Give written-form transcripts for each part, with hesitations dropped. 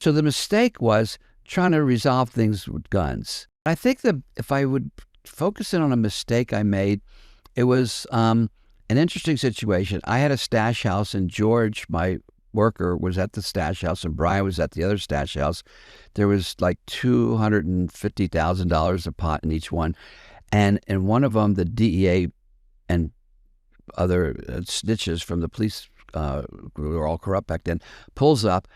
So the mistake was trying to resolve things with guns. I think that if I would focus in on a mistake I made, it was an interesting situation. I had a stash house, and George, my worker, was at the stash house, and Brian was at the other stash house. There was like $250,000 a pot in each one. And in one of them, the DEA and other snitches from the police, who were all corrupt back then, pulls up.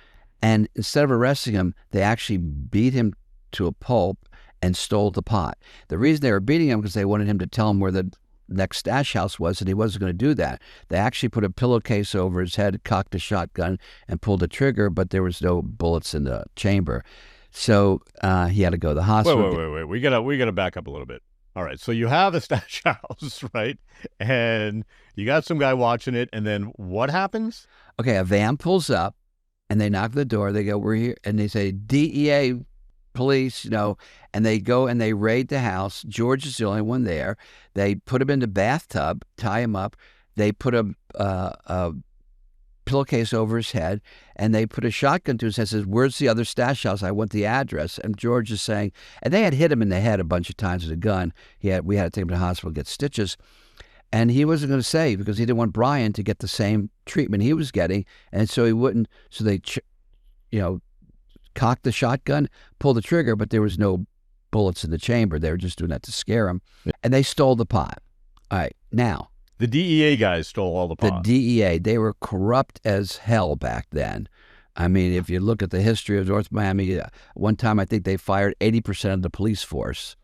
And instead of arresting him, they actually beat him to a pulp and stole the pot. The reason they were beating him because they wanted him to tell them where the next stash house was, and he wasn't going to do that. They actually put a pillowcase over his head, cocked a shotgun, and pulled the trigger, but there was no bullets in the chamber. So he had to go to the hospital. Wait. We gotta back up a little bit. All right, so you have a stash house, right? And you got some guy watching it, and then what happens? Okay, a van pulls up, and they knock on the door. They go, "We're here," and they say, "DEA, police," and they go and they raid the house. George is the only one there. They put him in the bathtub, tie him up. They put a pillowcase over his head, and they put a shotgun to his head. Says, "Where's the other stash house? I want the address." And George is saying, and they had hit him in the head a bunch of times with a gun. We had to take him to the hospital to get stitches. And he wasn't going to say, because he didn't want Brian to get the same treatment he was getting. And so he wouldn't. So they, cocked the shotgun, pulled the trigger, but there was no bullets in the chamber. They were just doing that to scare him. And they stole the pot. All right, now. The DEA guys stole all the pot. The DEA, they were corrupt as hell back then. I mean, if you look at the history of North Miami, one time I think they fired 80% of the police force.